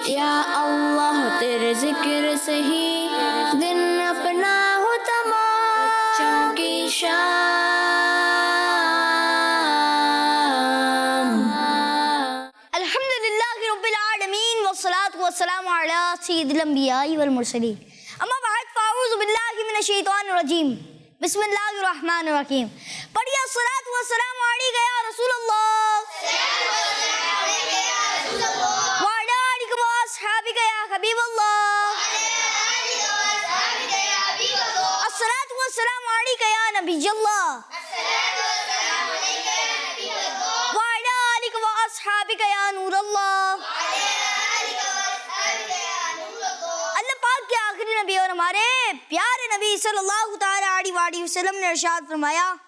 या अल्लाह तेरे जिक्र से ही दिन अपना हो तमाम, बच्चों की शाम। अल्हम्दुलिल्लाहि रब्बिल आलमीन वस्सलातु वस्सलामु अला सय्यिदिल अंबियाइ वल मुरसलीन। अम्मा बाद फ़अऊज़ु बिल्लाहि मिनश शैतानिर रजीम। बिस्मिल्लाहिर रहमानिर रहीम। पढ़िए अस्सलातु वस्सलामु अलैका या रसूलल्लाह व अला आलिका व अस्हाबिका या हबीबल्लाह। अस्सलातु वस्सलामु अलैका या नबियल्लाह व अला आलिका व अस्हाबिका या नूरल्लाह। अल्लाह पाक के आखिरी नबी और हमारे प्यारे नबी सल्लल्लाहु तआला अलैहि वसल्लम ने इरशाद फरमाया,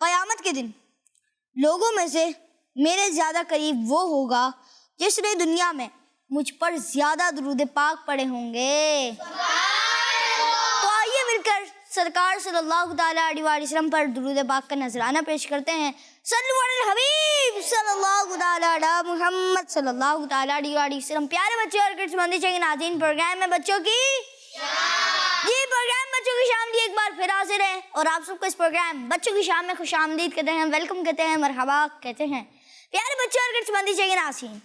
क़यामत के दिन लोगों में से मेरे ज़्यादा करीब वो होगा जिसने दुनिया में मुझ पर ज़्यादा दुरूद पाक पढ़े होंगे। तो आइए मिलकर सरकार सल्लल्लाहु तआला अलैहि वसल्लम पर दुरूद पाक का नजराना पेश करते हैं। सल्लल्लाहु अलैहि हबीब सल्लल्लाहु तआला अला मुहम्मद सल्लल्लाहु तआला अलैहि वसल्लम। प्यारे बच्चों और किड्स मंदी चाहिए नाज़रीन, प्रोग्राम में बच्चों की ये प्रोग्राम बच्चों की शाम की एक बार फिर हाजिर है और आप सबको इस प्रोग्राम बच्चों की शाम में खुशामदीद कहते हैं, वेलकम कहते हैं, मरहबा कहते हैं। प्यारे बच्चों और किड्स मंदी चाहिए नाज़रीन,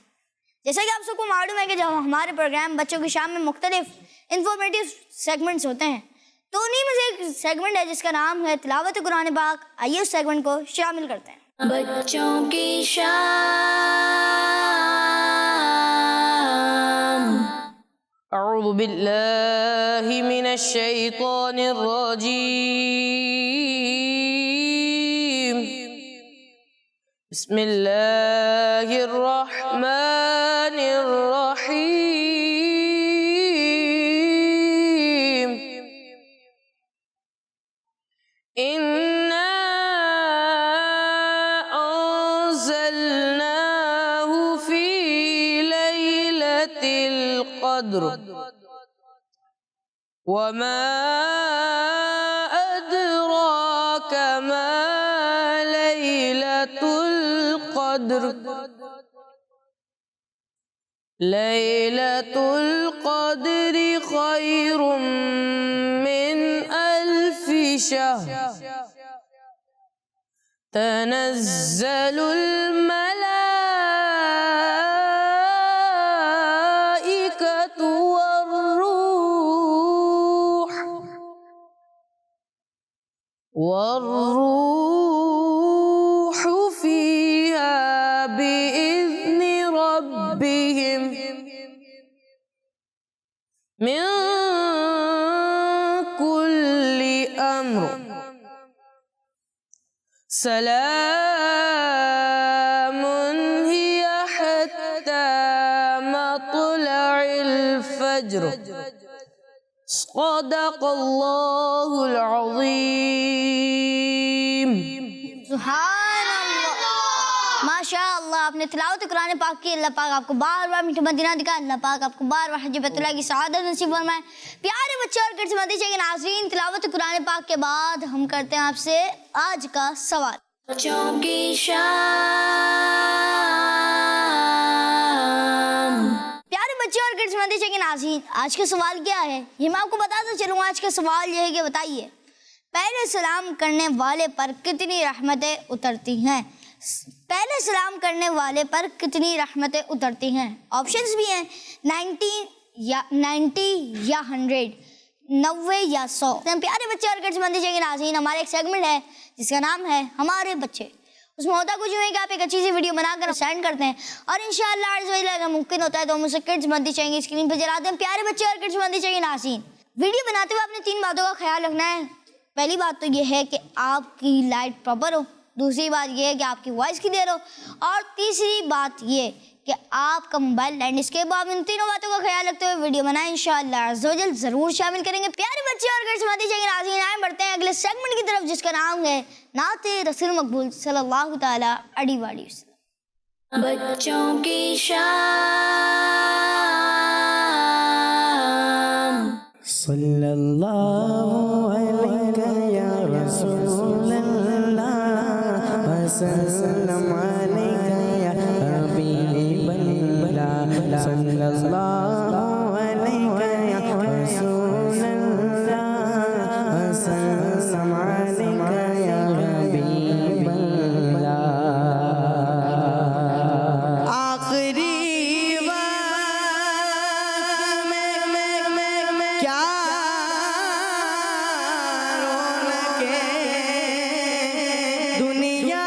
जैसा कि आप सबको मालूम है कि जब हमारे प्रोग्राम बच्चों की शाम में मुख्तलिफ इंफॉर्मेटिव सेगमेंट्स होते हैं, तो उन्हीं में से एक सेगमेंट है जिसका नाम है तिलावत कुरान पाक। आइए उस सेगमेंट को शामिल करते हैं। बच्चों की शाम। अऊज़ु बिल्लाहि मिनश शैतानिर रजीम। बिस्मिल्लाहिर रहमानिर रहीम। इन्ना अंज़लनाहु फी लैलतिल क़द्र वमा अदराक मा लैलतुल क़द्र। लैलतुल क़द्रि खैरुम मिन अल्फि शहर। तनज़्ज़लुल मलाइकतु वर्रूह फ़ीहा बिइज़्नि रब्बिहिम मिन कुल्लि अम्र। सलामुन हिया हत्ता मत्लइल फज्र। सदक़ल्लाहुल अज़ीम। सुभान अल्लाह, माशाअल्लाह। आपने तिलावत कुरान पाक की, अल्लाह पाक आपको बार बार मीठा मदीना दिखाए, अल्लाह पाक आपको बार बार हज बैतुल्लाह की सआदत नसीब फरमाए। प्यारे बच्चे और किड्स मंदी चाहिए नाज़रीन, तिलावत कुरान पाक के बाद हम करते हैं आपसे आज का सवाल। बच्चों की शाम। प्यारे बच्चे और किड्स मंदी चाहिए नाज़रीन, आज का सवाल क्या है ये मैं आपको बताता चलूँ। आज का सवाल यह है कि बताइए, पहले सलाम करने वाले पर कितनी रहमतें उतरती हैं? पहले सलाम करने वाले पर कितनी रहमतें उतरती हैं? ऑप्शंस भी हैं 90 या 100, 90 या 100। प्यारे बच्चे और किड्स मंदी चाहिए नाज़रीन, हमारा एक सेगमेंट है जिसका नाम है हमारे बच्चे। उसमें होता कुछ यूँ है कि आप एक अच्छी सी वीडियो बनाकर सेंड करते हैं और इंशाअल्लाह अगर मुमकिन होता है तो हम उसे किड्स मंदी चाहिए स्क्रीन पर जलाते हैं। प्यारे बच्चे और किड्स मंदी चाहिए नाज़रीन, वीडियो बनाते हुए आपने 3 बातों का ख्याल रखना है। पहली बात तो ये है कि आपकी लाइट प्रॉपर हो, दूसरी बात ये है कि आपकी वॉइस क्लियर हो, और तीसरी बात ये कि आपका मोबाइल लैंडस्केप। आप इन तीनों बातों का ख्याल रखते हुए वीडियो बनाएं, इंशाअल्लाह अज़्ज़वजल ज़रूर शामिल करेंगे। प्यारे बच्चे और किड्स मंदी चाहिए नाज़रीन, आए बढ़ते हैं अगले सेगमेंट की तरफ जिसका नाम है नाते रसूल मकबूल सल्लल्लाहु तआला अलैहि वसल्लम। बच्चों की शाम। सल्लल्लाहु अलैहि या रसूलल्लाह वसल्लम अलैका या हबीबल्लाह। सल्लल्लाहु अलैका या रसूल अल्लाह सल्लम अलैका या हबीब अल्लाह। आखिरी वक्त में क्या रौनके दुनिया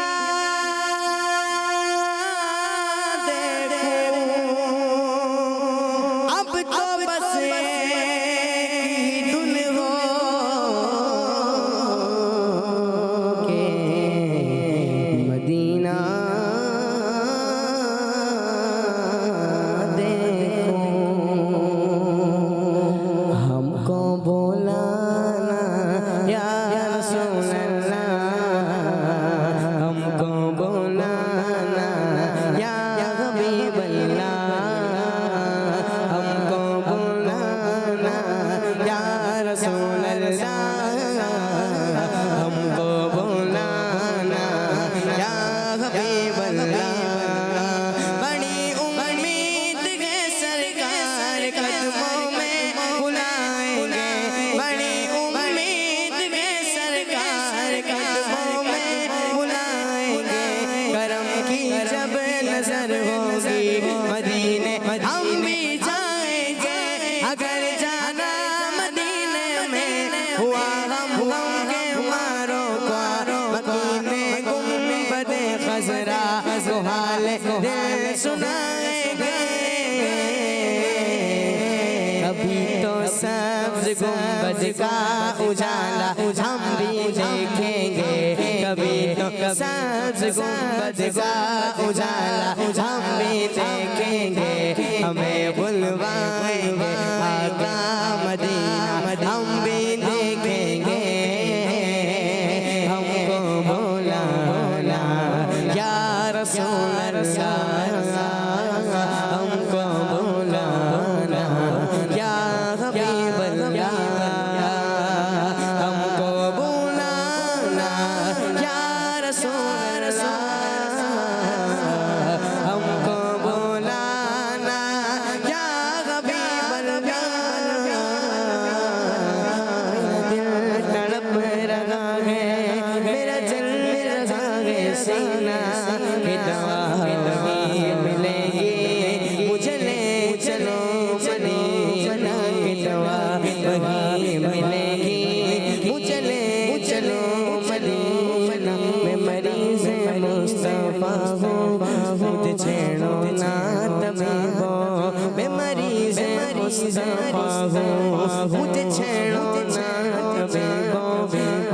अब तो बस दुल हो के मदीना देखो। हमको बोलाना या रसूल अल्लाह, हमको बोलाना या हबीब अल्लाह, हमको बोलाना या रसूल अल्लाह, हमको बोलाना या हबीब अल्लाह। बड़ी उम्मीद है सरकार कदमों में बुलाएंगे, बड़ी उम्मीद है सरकार कदमों में बुलाएंगे। करम की जब नजर होगी मदीने हम भी जाएंगे, अगर जाना मदीने में हुआ हम के मारो को मदीने गुंबदे खजरा सुहाल दिल सुनाएंगे। कभी तो सब्ज गुंबद का उजाला हम भी देखेंगे, कभी तो सब्ज गुंबद का उजाला हम भी देखेंगे। हमें बुलवाएंगे आका मदीना हम भी देखेंगे। हमको बोलाना या रसूल अल्लाह, हमको बोलाना या हबीब अल्लाह, हमको बोलाना या रसूल अल्लाह, हमको बोलाना या हबीब अल्लाह। दिल तड़प रहा है मेरा जल रहा है सीना कि दवा मिलेगी मुझे ले चलो मदीना की दवा वही मिलेगी मुझे ले चलो मदीना। मैं मरीज़ मुस्तफ़ा हूँ मुझे छेड़ो ना तबीबो, मैं मरीज़ मुस्तफ़ा हूँ मुझे छेड़ो ना तबीबो।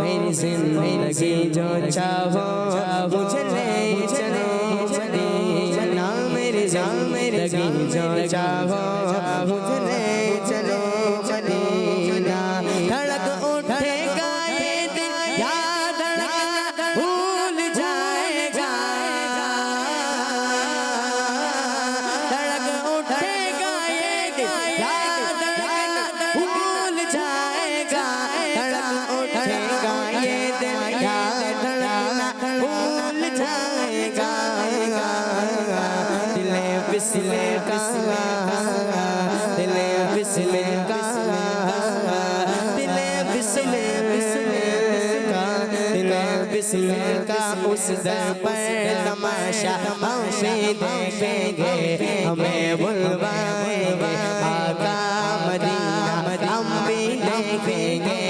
मेरी ज़िंदगी जो चाहो मुझे ले चलो मदीना, मेरी ज़िंदगी जो चाहो मुझे ले चलो मदीना। धड़क उठेगा ये दिल या धड़कना भूल जाएगा, धड़क उठेगा ये दिल या धड़कना भूल जाएगा, धड़क उठेगा ये दिल या धड़कना भूल जाएगा। दिले फिसले का दिले फिसले का दिले फिसले का दिले फिसले का उस दर पर तमाशा हम भी देखेंगे। हमें बुलवाएंगे आका मदीना हम भी देखेंगे।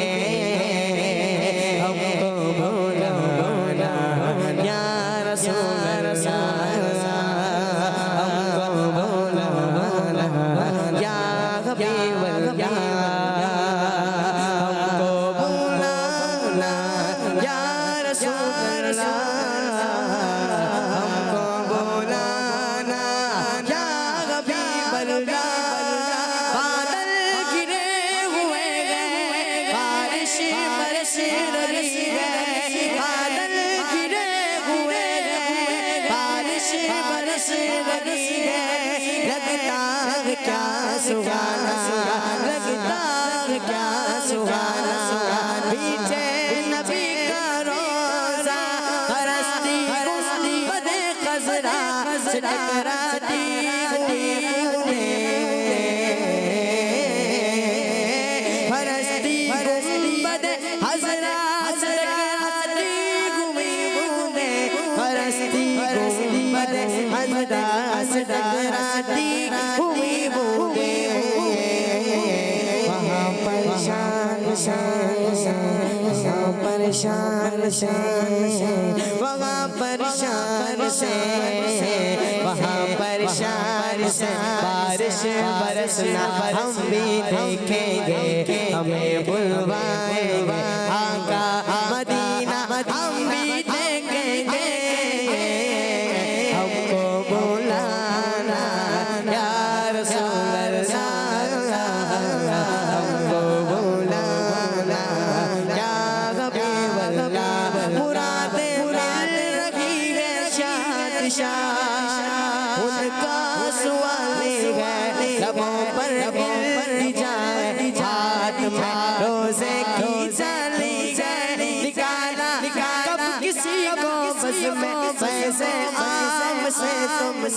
हमको बोलाना या रसूल अल्लाह, हमको बोलाना या हबीब अल्लाह, हमको बोलाना या रसूल अल्लाह, हमको बोलाना या हबीब अल्लाह। बादल गिरे हुए हैं बारिश बरस रही है, बादल गिरे हुए हैं बारिश बरस रही है। लगता है क्या सुहाना, लगता है क्या सुहाना, पीछे नबी का रोज़ा परस्ती गुंबदे खजरा से टकराती हुई शान से, वहाँ पर शान से, वहाँ पर शान से बारिश बरसना हम भी देखेंगे, हमें बुलवाएंगे आका मदीना हम भी देखेंगे, हमको बुलाना या रसूल अल्लाह, हमको बुलाना या हबीब अल्लाह, मुरादें मिल रही है शाद शाद, उनका सवाल है लबों पर मिल जाए, हाथ में रोज़े की जाली जाए, निकाला कब किसी को बस में पैसे आम से तुमने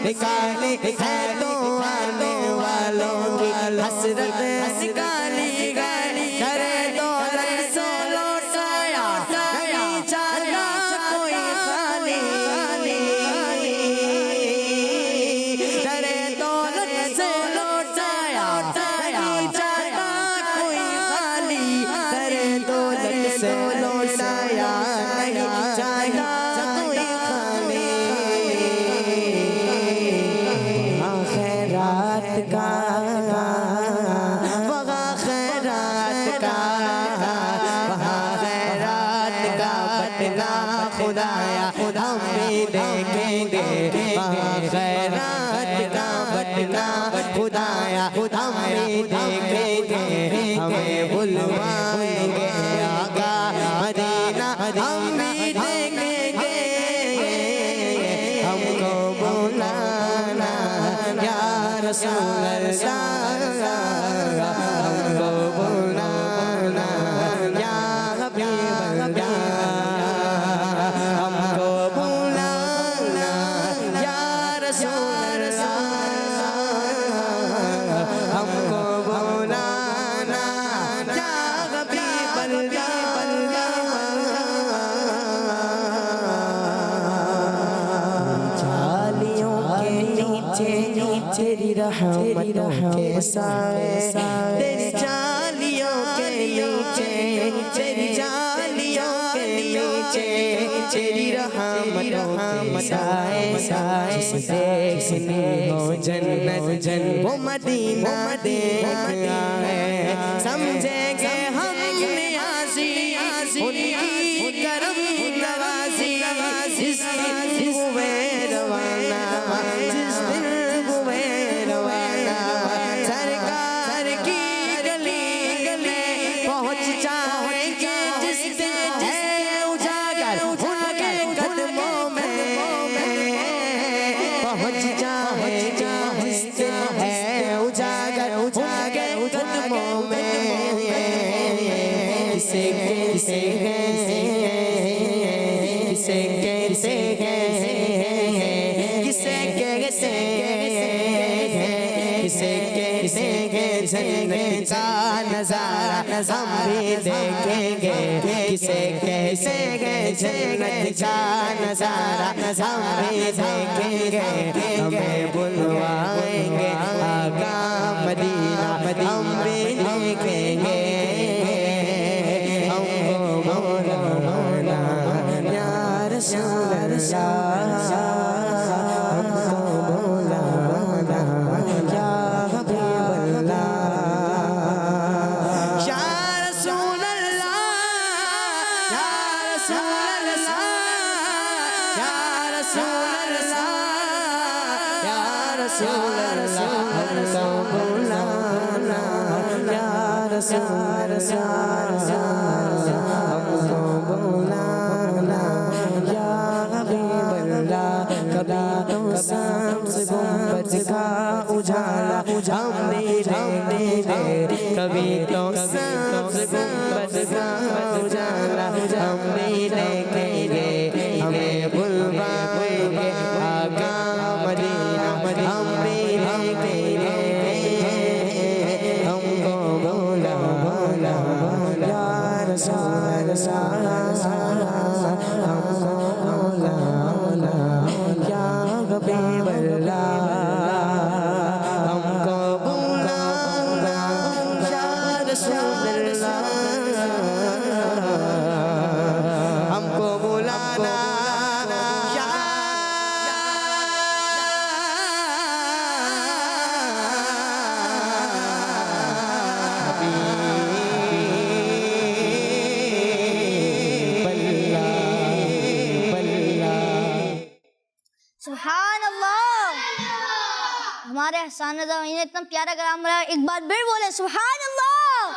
निकाली है तो आने वालों की हसरत निकाली गई, करे तो से लौटाया नहीं चाहता कोई खाली, करे तो से लौटाया नहीं चाहता कोई खाली, करे तो से लौटाया नहीं चाहता कोई खाली। खैरात का वहाँ खैरात का, वहाँ खैरात का बदला खुदाया हम भी देखेंगे, वहाँ खैरात का बदला खुदाया हम भी देखेंगे, हमें बुलवाएंगे आका मदीना हम भी देखेंगे, हमको बुलाना या रसूल अल्लाह, हमको बुलाना या हबीब अल्लाह, हमको बुलाना या रसूल अल्लाह, हमको बुलाना या हबीब अल्लाह। जालियों के नीचे तेरी रहमतों के साए, तेरी जालियों के नीचे, तेरी जालियों के नीचे तेरी रहमतों के साए, देखनी हो जन्नत जन्नत वो मदीना देख आए, समझेंगे हम नियाज़ी उनकी करम नवाज़ी, जिस दिन हुए रवाना, जिस दिन हुए रवाना, सरकार की गली गली पहुँच जाएंगे, जिस दिन है उजागर उनके कदमों में पहुँच जाएंगे, जिस दिन है उजागर उनके कदमों में, किसे कैसे किसे कैसे किसे कैसे किसे कैसे जन्नत का नजारा हम भी देखेंगे, किसे कैसे जन्नत का नजारा हम भी देखेंगे, हमें बुलवाएंगे आका मदीना हम भी देखेंगे, हमको बुलाना या रसूल अल्लाह, हमको बुलाना या हबीब अल्लाह, या रसूल अल्लाह, या रसूल अल्लाह, या रसूल अल्लाह, या रसूल अल्लाह, हमको बुलाना या रसूल अल्लाह, हमको बुलाना या हबीब अल्लाह, कभी तो शम्स गुंबद का उजाला हम भी देखेंगे, कभी तो शम्स गुंबद का उजाला हम भी देखेंगे, हमें बुलवाएंगे आका मदीना हम भी देखेंगे, हमको बुलाना या रसूल अल्लाह, हमको बुलाना या हबीब अल्लाह, हमको बुलाना या रसूल अल्लाह, हमारे हसन रज़ा भाई ने इतना प्यारा कलाम बोला, एक बार फिर बोले सुभान अल्लाह।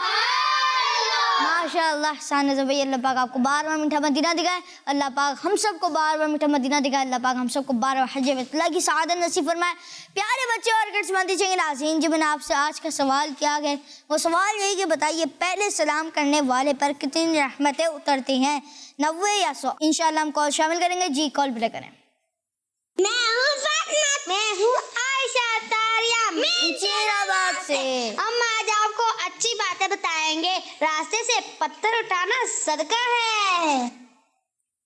माशाअल्लाह हसन रज़ा भाई, अल्लाह पाक आपको बार बार मीठा मदीना दिखाए, अल्लाह पाक हम सबको बार बार मीठा मदीना दिखाए, अल्लाह पाक हम सबको बार बार हज बैतुल्लाह की सआदत नसीब फरमाए। प्यारे बच्चे और किस्मती चंगे नाज़रीन, जो मैंने आपसे आज का सवाल किया गया वो सवाल यही कि बताइए पहले सलाम करने वाले पर कितनी रहमतें उतरती हैं, 90 या 100। इंशाअल्लाह हम कॉल शामिल करेंगे। जी कॉल प्ले करें। मैं हूँ फातिमा, मैं हूँ आयशा तारिया, मैं चीराबाद से। हम आज आपको अच्छी बातें बताएंगे। रास्ते से पत्थर उठाना सदका है।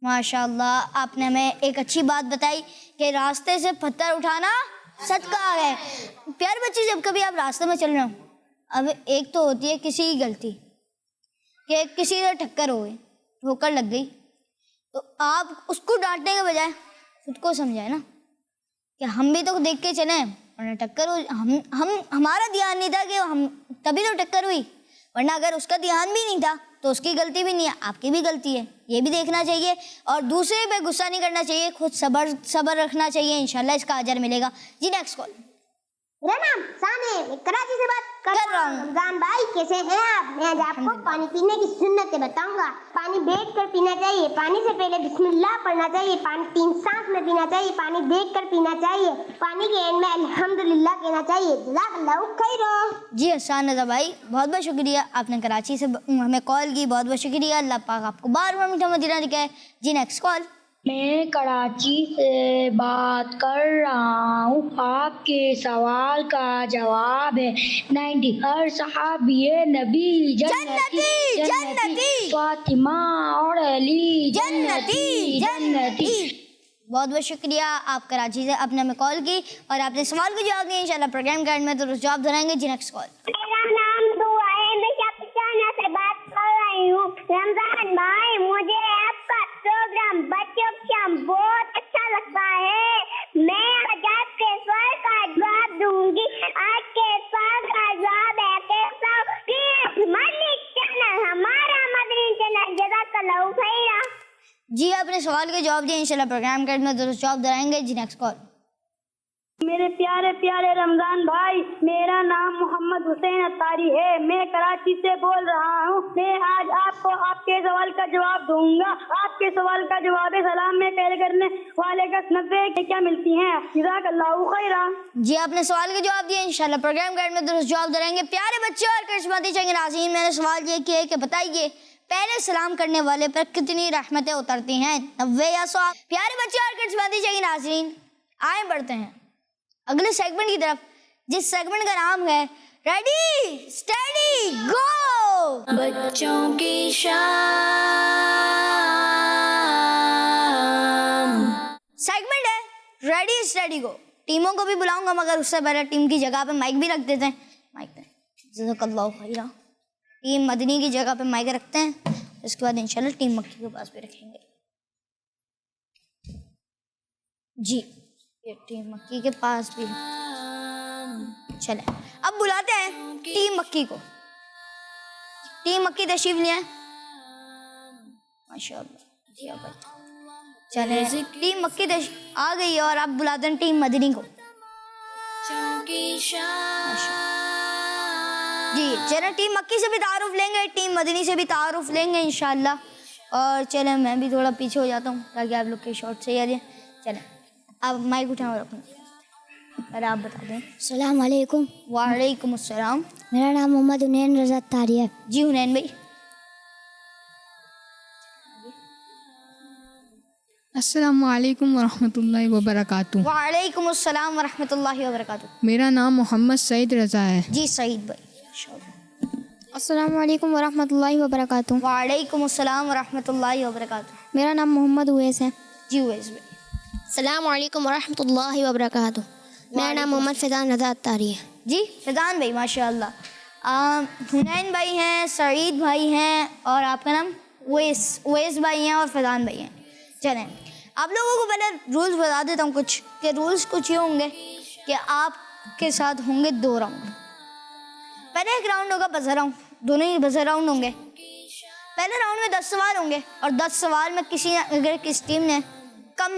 माशाअल्लाह, आपने हमें एक अच्छी बात बताई कि रास्ते से पत्थर उठाना सदका है। प्यारे बच्चे, जब कभी आप रास्ते में चल रहे हो, अब एक तो होती है किसी की गलती कि किसी से टक्कर हो गई, ठोकर लग गई, तो आप उसको डांटने के बजाय खुद को समझाए ना कि हम भी तो देख के चले, वरना टक्कर हो, हमारा ध्यान नहीं था कि हम तभी तो टक्कर हुई, वरना अगर उसका ध्यान भी नहीं था तो उसकी गलती भी नहीं है, आपकी भी गलती है, ये भी देखना चाहिए। और दूसरे पे गुस्सा नहीं करना चाहिए, खुद सब्र रखना चाहिए, इंशाल्लाह इसका अजर मिलेगा। जी नेक्स्ट कॉल। मेरा नाम साने, मैं कराची से बात कर रहा हूँ। रमजान भाई कैसे हैं आप? मैं आज आपको पानी पीने की सुन्नतें बताऊंगा। पानी बैठ कर पीना चाहिए, पानी से पहले बिस्मिल्लाह पढ़ना चाहिए, पानी 3 सांस में पीना चाहिए, पानी देख कर पीना चाहिए, पानी के एंड में अल्हम्दुलिल्लाह कहना चाहिए। जज़ाकल्लाहु खैर। जी हसन रज़ा भाई, बहुत बहुत शुक्रिया, आपने कराची से हमें कॉल की, बहुत बहुत शुक्रिया। अल्लाह पाक आपको बार बार मीठा मदीना दिखाए। जी नेक्स्ट कॉल। मैं कराची से बात कर रहा हूँ। आपके सवाल का जवाब है 90। हर सहाबिये नबी जन्नती, जन्नती, फातिमा और अली जन्नती, जन्नती। बहुत बहुत शुक्रिया, आप कराची से आपने हमें कॉल की और आपने सवाल को जवाब दिया। इंशाल्लाह प्रोग्राम के एंड में तो जवाब दोहराएंगे। जी नेक्स्ट कॉल। मेरा नाम दुआ है, मैं शापिशाना से बात कर रही हूँ। रमजान भाई, मुझे आपका प्रोग्राम बच्चों की शाम बहुत अच्छा लगता है। मैं आज आपके सवाल का जवाब दूंगी। आज के सवाल का जवाब है कि मलिक चैनल हमारा मदनी चैनल। जज़ाकल्लाहु खैर। जी आपने सवाल के जवाब दिए, इंशाल्लाह प्रोग्राम के एंड में तो जवाब दोहराएंगे। जी नेक्स्ट कॉल। मेरे प्यारे प्यारे रमजान भाई, मेरा नाम मोहम्मद हुसैन अतारी है, मैं कराची से बोल रहा हूँ। मैं आज आपको आपके सवाल का जवाब दूंगा। आपके सवाल का जवाब है सलाम में पहले करने वाले का 90 क्या मिलती हैं। जज़ाकल्लाहु खैरा। जी आपने सवाल के जवाब दिए, इंशाल्लाह प्रोग्राम के एंड में तो जवाब दोहराएंगे। प्यारे बच्चे और किस्मती चंगे नाज़रीन, मैंने सवाल ये किया कि बताइए पहले सलाम करने वाले पर कितनी रहमतें उतरती हैं, 90 या 100। प्यारे बच्चे और किस्मती चंगे नाज़रीन, आए बढ़ते हैं अगले सेगमेंट की तरफ, जिस सेगमेंट का नाम है रेडी स्टडी गो। बच्चों की शाम। सेगमेंट है रेडी स्टडी गो। टीमों को भी बुलाऊंगा, मगर उससे पहले टीम की जगह पे माइक भी रख देते हैं। माइक पे जज़ाकल्लाहु खैरा। टीम मदनी की जगह पे माइक रखते हैं, इसके बाद इंशाल्लाह टीम मक्की के पास भी रखेंगे। जी ये टीम मक्की के पास भी। चले अब बुलाते हैं टीम मक्की को। टीम मक्की तशरीफ ले आए। माशाअल्लाह जी आप चले, टीम मक्की आ गई है और आप बुलाते हैं टीम मदनी को। जी चले, टीम मक्की से भी तारुफ लेंगे, टीम मदनी से भी तारुफ लेंगे इंशाल्लाह। और चले मैं भी थोड़ा पीछे हो जाता हूँ ताकि आप लोग के शॉट सही आ जाए। चले आप माइक उठाओ रखो, अरे आप बता दें। अस्सलाम वालेकुम। वालेकुम अस्सलाम। मेरा नाम मोहम्मद हुनैन रज़ा तारी है। जी हुनैन भाई। अस्सलाम वालेकुम वरहमतुल्लाहि वबरकातुहू। वालेकुम अस्सलाम वरहमतुल्लाहि वबरकातुहू। मेरा नाम मोहम्मद सईद रज़ा है। जी सईद भाई। अस्सलाम वालेकुम वरहमतुल्लाहि वबरकातुहू। वालेकुम अस्सलाम वरहमतुल्लाहि वबरकातुहू। मेरा नाम मोहम्मद उवैस है। जी उवैस भाई। अस्सलाम वालेकुम वरहमतुल्लाहि वबरकातुहू। मेरा नाम मोहम्मद फैज़ान रज़ा तारी है। जी फैज़ान भाई माशाअल्लाह। हुनैन भाई हैं, सईद भाई हैं और आपका नाम उवैस भाई हैं और फैज़ान भाई हैं। चलें आप लोगों को पहले रूल्स बता देता हूँ कुछ, कि रूल्स कुछ ये होंगे कि आपके साथ होंगे 2 राउंड। पहले एक राउंड होगा बजर राउंड, दोनों ही बजर राउंड होंगे। पहले राउंड में 10 सवाल होंगे और 10 सवाल में अगर किस टीम ने कम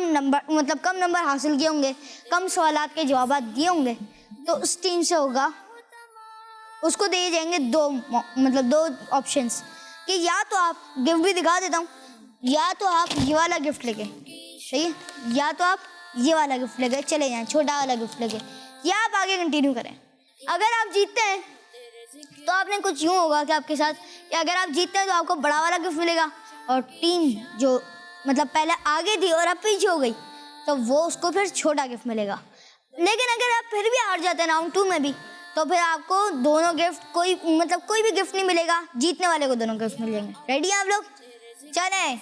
नंबर हासिल किए होंगे, कम सवालात के जवाब दिए होंगे, तो उस टीम से होगा, उसको दिए जाएंगे दो ऑप्शंस कि या तो आप गिफ्ट भी दिखा देता हूँ, या तो आप ये वाला गिफ्ट लेके, सही है, या तो आप ये वाला गिफ्ट लेके चले जाएं, छोटा वाला गिफ्ट लेके, या आप आगे कंटिन्यू करें। अगर आप जीतते हैं तो आपने कुछ यूँ होगा कि आपके साथ, या अगर आप जीतते हैं तो आपको बड़ा वाला गिफ्ट मिलेगा, और टीम जो मतलब पहले आगे थी और अब पीछे हो गई तो वो उसको फिर छोटा गिफ्ट मिलेगा। लेकिन अगर आप फिर भी हार जाते हैं राउंड 2 में भी, तो फिर आपको दोनों गिफ्ट कोई भी गिफ्ट नहीं मिलेगा, जीतने वाले को दोनों गिफ्ट मिल जाएंगे। रेडी हैं आप लोग? चलें।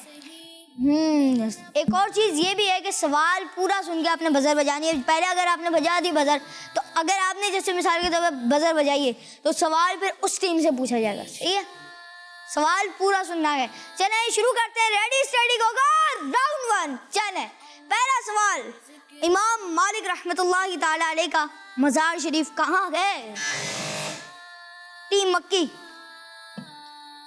एक और चीज़ ये भी है कि सवाल पूरा सुन के आपने बजर बजानी है। पहले अगर आपने बजा दी बजर, तो अगर आपने जैसे मिसाल के तौर पर बजर बजाई है तो सवाल फिर उस टीम से पूछा जाएगा, सही है? सवाल पूरा सुनना है। चलें शुरू करते हैं। रेडी स्टडी गो, राउंड 1। चलें, पहला सवाल, इमाम मालिक रहमतुल्लाहि ताला अलैह का मज़ार शरीफ कहाँ है? टीम मक्की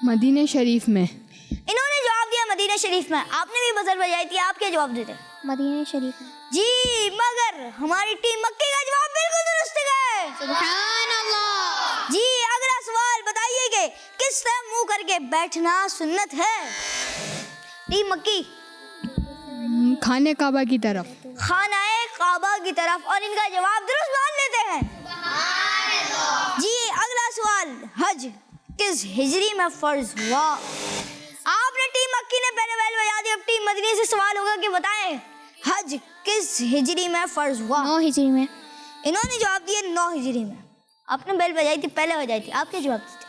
मदीने शरीफ में। इन्होंने जवाब दिया मदीना शरीफ में। आपने भी बजर बजाई थी, आप क्या जवाब देते? मदीने शरीफ में। जी, मगर हमारी टीम मक्की का जवाब बिल्कुल दुरुस्त है। सुभान अल्लाह। जी, अगला सवाल बताइए कि किस तरह मुंह करके बैठना सुन्नत है? टीम मक्की खाने काबा की तरफ। खानाए काबा की तरफ, और इनका जवाब दुरुस्त मान लेते हैं। जी, अगला सवाल, हज किस हिजरी में फर्ज हुआ? आपने टीम मक्की ने पहले बैल बजा दी, अब टीम मदीने से सवाल होगा कि बताएं हज किस हिजरी में फर्ज हुआ? 9 हिजरी में। इन्होंने जवाब दिया 9 हिजरी में। आपने बेल बजाई थी, पहले बजाई थी, आप क्या जवाब देते?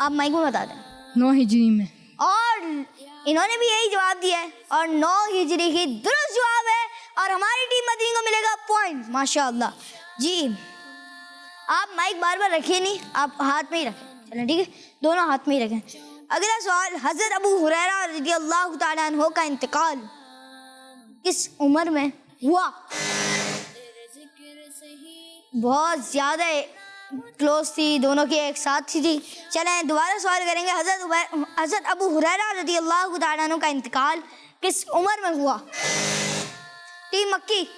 आप माइक में बता दें। 9 हिजरी में। और इन्होंने भी यही जवाब दिया है, और 9 हिजरी ही दुरुस्त जवाब है, और हमारी टीम मदीने को मिलेगा पॉइंट। माशाअल्लाह। जी, आप माइक बार बार रखिए नहीं, आप हाथ में ही रखें। चलें, ठीक है, दोनों हाथ में ही रखें। अगला सवाल, हज़रत अबू हुरैरा रज़ियल्लाहु ताला अन्हु का इंतकाल किस उम्र में हुआ? बहुत ज़्यादा क्लोज थी, दोनों की एक साथ थी। चलें दोबारा सवाल करेंगे। हज़रत अबू हुरैरा रज़ियल्लाहु ताला अन्हु का इंतकाल किस उम्र में हुआ? टीम मक्की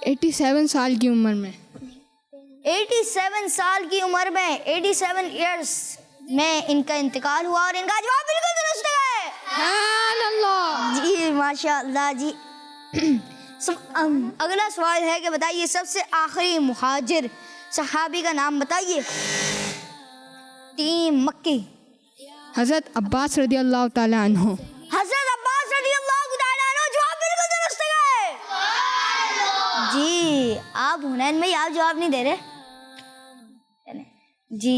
87 साल की उम्र में। 87 साल की उम्र में, 87 ईयर्स में इनका इंतकाल हुआ, और इनका जवाब बिल्कुल दुरुस्त है। सुभान अल्लाह। जी माशाअल्लाह। जी अगला सवाल है कि बताइए सबसे आखिरी मुहाजिर सहाबी का नाम बताइए। टीम मक्की हज़रत अब्बास रज़ियल्लाहु ताला अन्हु। हज़रत अब्बास रज़ियल्लाहु ताला अन्हु, जवाब बिल्कुल दुरुस्त है। जी, आप हुनैन में आप जवाब नहीं दे रहे। जी,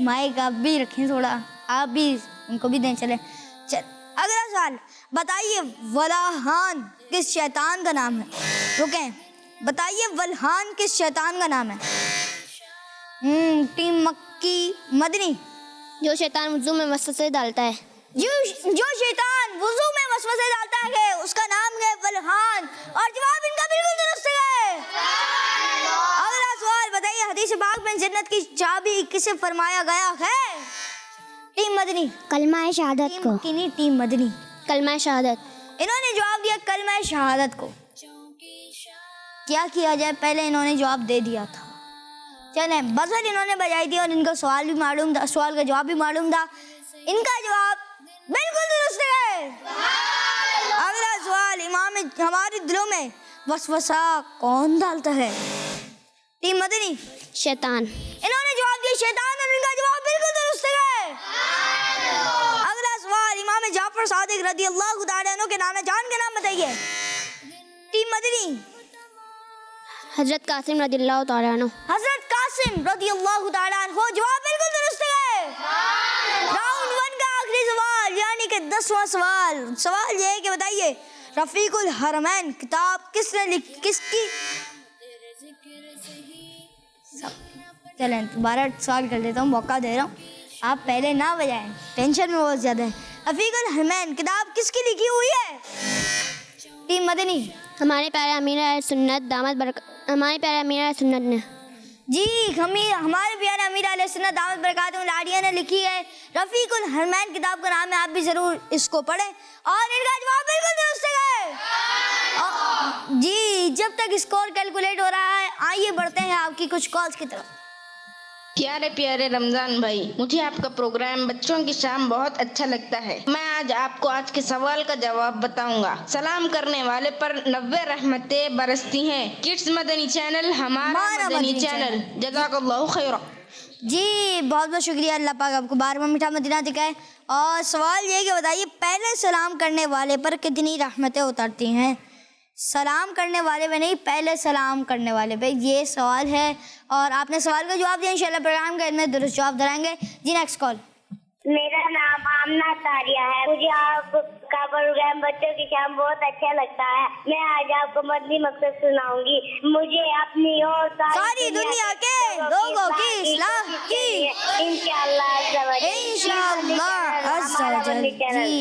माइक आप भी रखें थोड़ा, आप भी उनको भी दें। चले, अगला सवाल बताइए, वल्हान किस शैतान का नाम है? रुकें, बताइए वल्हान किस शैतान का नाम है? टीम मक्की मदनी। जो शैतान वुज़ू में वसवसे डालता है। जो शैतान वुज़ू में वसवसे डालता है उसका नाम है वल्हान, और जवाब इनका बिल्कुल दुरुस्त है। अगला सवाल बताइए, हदीस पाक में जन्नत की चाबी किसे फरमाया गया है? टीम मदनी। कलमा शहादत को। किनी टीम मदनी। कलमा शहादत। इन्होंने जवाब दिया कलमा शहादत को। क्या किया जाए, पहले इन्होंने जवाब दे दिया था। चलें, बजर इन्होंने बजाई थी और इनका सवाल भी मालूम था, सवाल का जवाब भी मालूम था। इनका जवाब बिल्कुल दुरुस्त है। अगला सवाल, इमाम हमारे दिलों में वसवसा कौन डालता है? टीम मदनी। शैतान। इन्होंने जवाब दिया शैतान, और इनका जवाब बिल्कुल दुरुस्त है। अगला सवाल, इमाम जाफर सादिक रज़ियल्लाहु ताला अन्हु के नाना जान के नाम बताइए। टीम मदनी। हज़रत कासिम रज़ियल्लाहु ताला अन्हु। हज़रत कासिम रज़ियल्लाहु ताला अन्हु, जवाब बिल्कुल दुरुस्त है। राउंड 1 का आखिरी सवाल, यानी कि 10वां सवाल। सवाल ये है कि बताइए, रफ़ीकुल हरमैन किताब किसने किसकी? चलें दोबारा सवाल कर लेता हूँ, मौका दे रहा हूँ, आप पहले ना बजाएं, टेंशन में बहुत ज़्यादा है। रफ़ीकुल हरमैन किताब किसकी लिखी हुई है? टीम मदनी। हमारे प्यारे अमीर सुन्नत दामद हमारे प्यारे अमीर सुन्नत ने। जी, हमारे प्यारे अमीर अहले सुन्नत दामद बरकातुहू लाड़िया ने लिखी है। रफ़ीकुल हरमैन किताब का नाम है, आप भी ज़रूर इसको पढ़ें, और इनका जवाब बिल्कुल दुरुस्त है। जी जब तक स्कोर कैलकुलेट हो रहा है, आइए बढ़ते हैं आपकी कुछ कॉल्स की तरफ। प्यारे प्यारे रमजान भाई, मुझे आपका प्रोग्राम बच्चों की शाम बहुत अच्छा लगता है। मैं आज आपको आज के सवाल का जवाब बताऊंगा। सलाम करने वाले पर 90 रहमतें बरसती हैं। किड्स मदनी चैनल हमारा मदनी चैनल। जज़ाकल्लाहु खैरा। जी बहुत बहुत शुक्रिया, अल्लाह पाक आपको बार-बार मीठा मदीना दिखाए। और सवाल ये कि बताइए, पहले सलाम करने वाले पर कितनी रहमतें उतरती हैं? सलाम करने वाले पे नहीं, पहले सलाम करने वाले पे, ये सवाल है। और आपने सवाल का जवाब दिया, इंशाल्लाह प्रोग्राम के अंत में दुरुस्त जवाब दिलाएंगे। जी नेक्स्ट कॉल। मेरा नाम आमना तारिया है। मुझे आपका प्रोग्राम बच्चों की शाम बहुत अच्छा लगता है। मैं आज आपको मदनी मकसद सुनाऊंगी। मुझे अपनी और सारी दुनिया के लोगों की इस्लाह की इंशाअल्लाह जी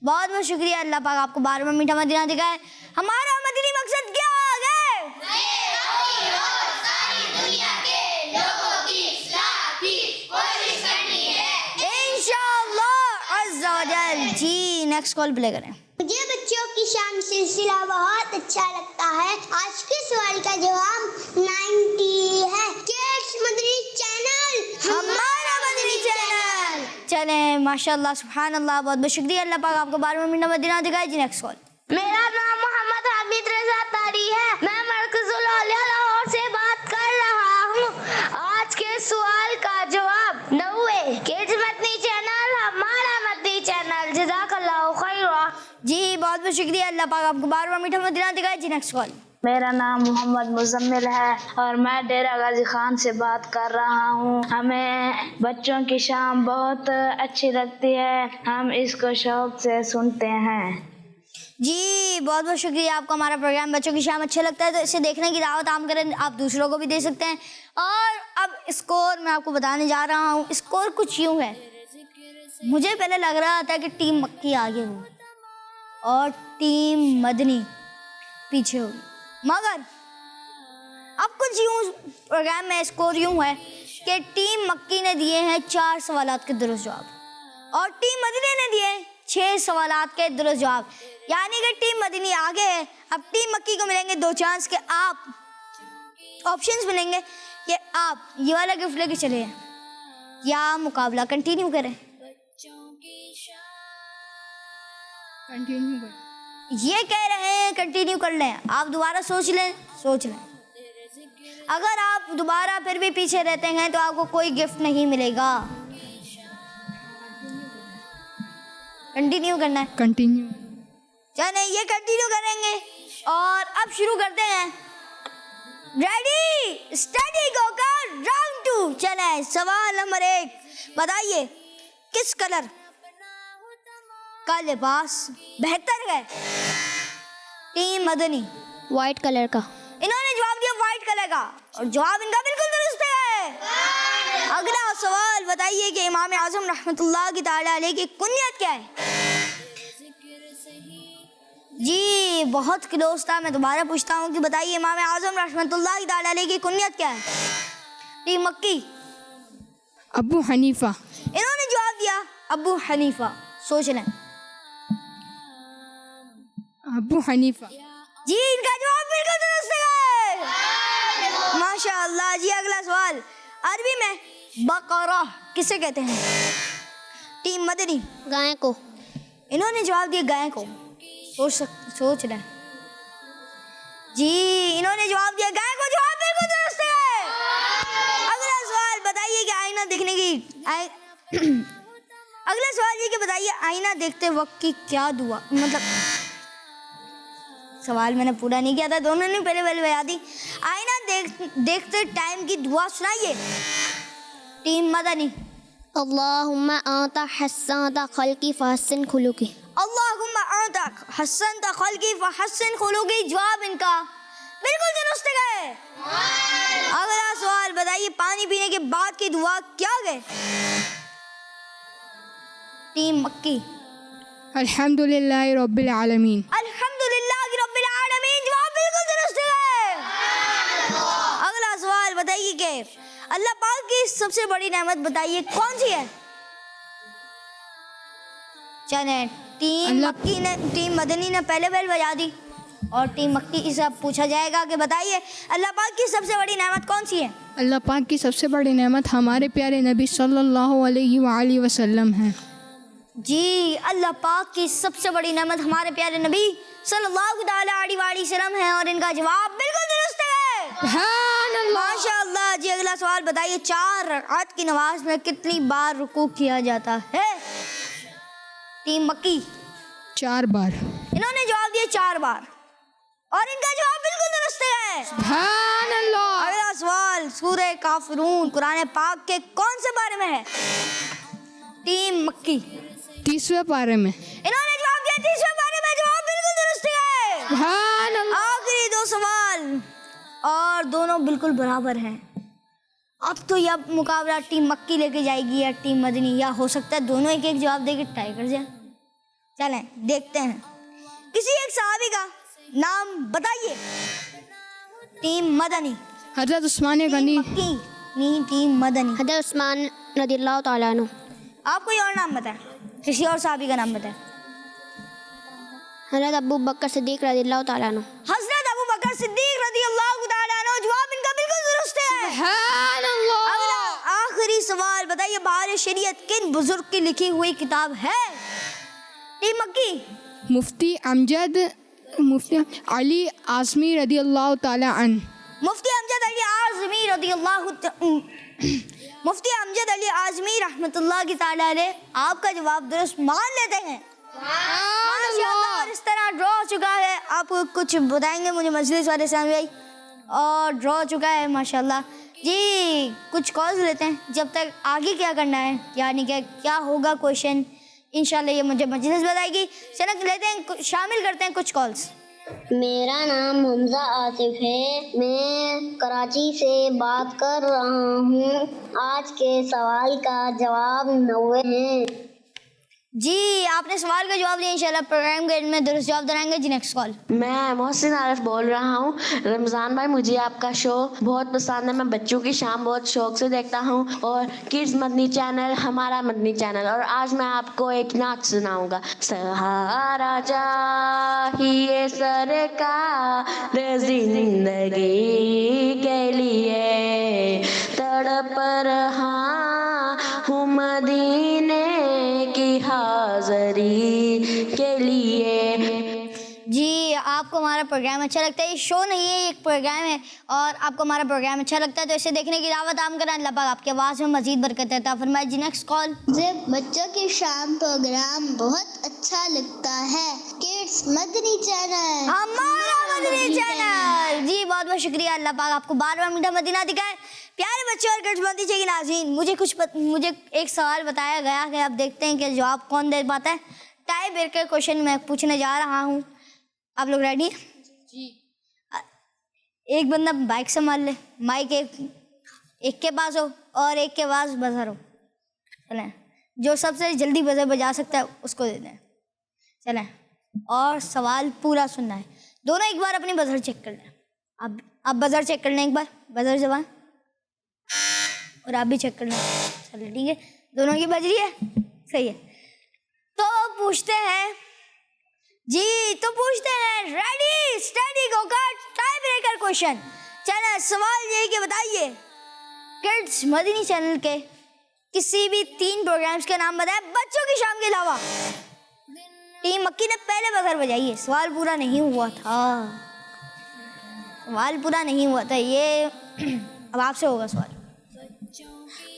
बहुत बहुत शुक्रिया, अल्लाह पाक आपको बार बार मीठा मदीना दिखाए। हमारा मदनी मकसद क्या है? इंशाअल्लाह अज़्ज़ा वजल। जी नेक्स्ट कॉल प्ले करें। मुझे बच्चों की शाम सिलसिला बहुत अच्छा लगता है। आज के सवाल का जवाब 90 है। किड्स मदनी चैनल हमारा मदनी चैनल। चले माशाअल्लाह सुभान अल्लाह, बहुत बहुत शुक्रिया, अल्लाह पाक आपको बार बार मीठा मदीना दिखाए। जी नेक्स्ट कॉल। मेरा नाम मोहम्मद हामिद रजा तारी है। मैं मरकजुल औलिया लाहौर से बात कर रहा हूँ। आज के सवाल का जवाब 90। किड्स मदनी चैनल हमारा मदनी चैनल। जज़ाकल्लाहु खैरा। जी बहुत बहुत शुक्रिया, अल्लाह पाक आपको बार बार मीठा मदीना दिखाए। जी नेक्स्ट कॉल। मेरा नाम मोहम्मद मुजम्मिल है और मैं डेरा गाजी खान से बात कर रहा हूँ। हमें बच्चों की शाम बहुत अच्छी लगती है, हम इसको शौक से सुनते हैं। जी बहुत बहुत शुक्रिया, आपको हमारा प्रोग्राम बच्चों की शाम अच्छा लगता है तो इसे देखने की दावत आम करें, आप दूसरों को भी दे सकते हैं। और अब स्कोर मैं आपको बताने जा रहा हूँ। स्कोर कुछ यूँ है, मुझे पहले लग रहा था कि टीम मक्की आगे हो और टीम मदनी पीछे होगी, मगर अब कुछ यूँ प्रोग्राम में स्कोर यूँ है कि टीम मक्की ने दिए हैं 4 सवालात के दुरुस्त जवाब और टीम मदनी ने दिए 6 सवालात के दुरुस्त जवाब। यानी कि टीम मदनी आगे है। अब टीम मक्की को मिलेंगे 2 चांस के आप ऑप्शंस मिलेंगे कि आप ये वाला गिफ्ट लेके चले या मुकाबला कंटिन्यू करें। कंटिन्यू कर। ये कह रहे हैं कंटिन्यू कर लें, आप दोबारा सोच लें। अगर आप दोबारा फिर भी पीछे रहते हैं तो आपको कोई गिफ्ट नहीं मिलेगा। कंटिन्यू करना है। कंटिन्यू। चले ये कंटिन्यू करेंगे और अब शुरू करते हैं। रेडी स्टडी गो कर राउंड 2। चले सवाल नंबर 1, बताइए किस कलर का लिबास बेहतर है? टीम मदनी वाइट कलर का। इन्होंने जवाब दिया वाइट कलर का और जवाब इनका बिल्कुल दुरुस्त है। अगला सवाल बताइए कि इमाम आजम रहमतुल्लाह की ताला अलैह की कुनियत क्या है? जी बहुत क्लोज था, मैं दोबारा पूछता हूँ कि बताइए इमाम आजम रहमतुल्लाह की ताला अलैह की कुनियत क्या है? टीम मक्की अबू हनीफा। इन्होंने जवाब दिया अबू हनीफा। सोच लें। अबू हनीफा। जी इनका जवाब बिल्कुल दुरुस्त है, माशाअल्लाह। जी अगला सवाल, अरबी में बकरा किसे कहते हैं? टीम मदनी गाय को। इन्होंने जवाब दिया गाय को। सोच रहे। जी इन्होंने जवाब दिया गाय को, जवाब बिल्कुल दुरुस्त है। अगला सवाल बताइए कि आईना दिखने की अगला सवाल ये कि बताइए आईना देखते वक्त की क्या दुआ, मतलब सवाल मैंने पूरा नहीं किया था, दोनों ने पहले बता दी। आईना देखते टाइम की दुआ सुनाइए। टीम मदनी अल्लाहुम्मा आता हस्सनता खल्की फहस्सिन खुलुकी। अल्लाहुम्मा आता हस्सनता खल्की फहस्सिन खुलुकी, जवाब इनका बिल्कुल दुरुस्त है। अगला सवाल बताइए पानी पीने के बाद की दुआ क्या है? टीम मक्की अल्हम्दुलिल्लाह रब्बिल आलमीन। अल्हम्दुलिल्लाह रब्बिल आलमीन, जवाब बिल्कुल दुरुस्त है। अगला सवाल बताइए कि अल्लाह पाक की सबसे बड़ी नेमत बताइए कौन सी है? चले टीम मक्की ने टीम मदनी ने पहले बेल बजा दी, और टीम मक्की से पूछा जाएगा कि बताइए अल्लाह पाक की सबसे बड़ी नेमत कौन सी है? अल्लाह पाक की सबसे बड़ी नेमत हमारे प्यारे नबी सल्लल्लाहु अलैहि वसल्लम है। जी, अल्लाह पाक की सबसे बड़ी नेमत हमारे प्यारे नबी सल्लल्लाहु अलैहि वसल्लम है और इनका जवाब बिल्कुल दुरुस्त है। माशाअल्लाह। जी अगला सवाल बताइए, 4 रकात की नमाज में कितनी बार रुकू किया जाता है? टीम मक्की 4 बार। इन्होंने जवाब दिया 4 बार और इनका जवाब बिल्कुल दुरुस्त है। सुभान अल्लाह। अगला सवाल सूरह काफिरून कुरान पाक के कौन से बारे में है? टीम मक्की 30वें पारे में। इन्होंने जवाब दिया 30वें बारे में, जवाब बिल्कुल दुरुस्त है। सुभान अल्लाह। आखिरी 2 सवाल और दोनों बिल्कुल बराबर हैं। अब तो यह मुकाबला टीम मक्की लेके जाएगी या टीम मदनी, या हो सकता है दोनों एक एक जवाब देके टाई कर जाए। चलें देखते हैं। किसी एक सहाबी का नाम बताइए। टीम मदनी हज़रत उस्मान गनी। मक्की नहीं, टीम मदनी हज़रत उस्मान रज़ियल्लाहु ताला अन्हु। आप कोई और नाम बताएं, किसी और सहाबी का नाम बताएं। हज़रत अबू बकर सिद्दीक़ रज़ियल्लाहु ताला अन्हु। हज़रत अबू बकर सिद्दीक़ रज़ियल्लाहु ताला अन्हु, जवाब इनका बिल्कुल दुरुस्त है। सुभान अल्लाह। अगला आखिरी सवाल बताइए, बहार शरीयत किन बुजुर्ग की लिखी हुई किताब है? टीम मक्की मुफ्ती अली आज़मी रज़ियल्लाहु ताला अन्हु। मुफ्ती अमजद अली आज़मी रहमतुल्लाह की ताला अलैह। आपका जवाब दुरुस्त मान लेते हैं। माशाअल्लाह। और इस तरह ड्रॉ हो चुका है। आप कुछ बताएंगे मुझे मजलिस वाले सामने भाई? और ड्रॉ हो चुका है माशाअल्लाह। जी कुछ कॉल्स लेते हैं, जब तक आगे क्या करना है, यानी कि क्या होगा क्वेश्चन, इंशाल्लाह ये मुझे मजलिस बताएगी। चलो लेते हैं, शामिल करते हैं कुछ कॉल्स। मेरा नाम हमजा आसिफ है, मैं कराची से बात कर रहा हूँ। आज के सवाल का जवाब 90 है। जी आपने सवाल का जवाब दिया, इंशाल्लाह प्रोग्राम के एंड में दुरुस्त जवाब दिलाएंगे। जी नेक्स्ट कॉल। मैं मोहसिन आरिफ बोल रहा हूँ। रमज़ान भाई मुझे आपका शो बहुत पसंद है, मैं बच्चों की शाम बहुत शौक से देखता हूँ और किड्स मदनी चैनल हमारा मदनी चैनल। और आज मैं आपको एक नाच सुनाऊंगा। सहारा चाहिए सरकार जिंदगी के लिए, तड़प रहा हूँ मदीने की हाज़री के लिए। जी आपको हमारा प्रोग्राम अच्छा लगता है? ये शो नहीं है, ये एक प्रोग्राम है और आपको हमारा प्रोग्राम अच्छा लगता है तो इसे देखने की दावत आम करें। अल्लाह पाक आपकी आवाज़ में मजीद बरकत देता फरमाए। जी नेक्स्ट कॉल। मुझे बच्चों की शाम प्रोग्राम बहुत अच्छा लगता है, किड्स मदनी चैनल हमारा मदनी चैनल। जी बहुत बहुत शुक्रिया। अल्लाह पाक आपको 12वां मीठा मदीना दिखाए। प्यारे बच्चे और किड्स मदनी चैनल नाज़रीन, मुझे एक सवाल बताया गया है, अब देखते हैं कि जवाब कौन दे पाता है। टाई ब्रेकर क्वेश्चन मैं पूछने जा रहा हूँ, आप लोग रेडी? जी। एक बंदा बाइक संभाल ले, माइक एक के पास हो और एक के पास बजर हो। चलें, जो सबसे जल्दी बजर बजा सकता है उसको दे दें। चलें, और सवाल पूरा सुनना है। दोनों एक बार अपनी बजर चेक कर लें। आप बजर चेक कर लें एक बार, बजर जबान, और आप भी चेक कर लें। चलिए ठीक है, दोनों की बज रही है, सही है। तो पूछते हैं जी, तो पूछते हैं, रेडी स्टडी गो कट, टाई ब्रेकर क्वेश्चन। चलो सवाल ये कि बताइए किड्स मदनी चैनल के किसी भी 3 प्रोग्राम्स के नाम बताए बच्चों की शाम के अलावा। टीम मक्की ने पहले बजर बजाई है, सवाल पूरा नहीं हुआ था, सवाल पूरा नहीं हुआ था ये। अब आपसे होगा सवाल।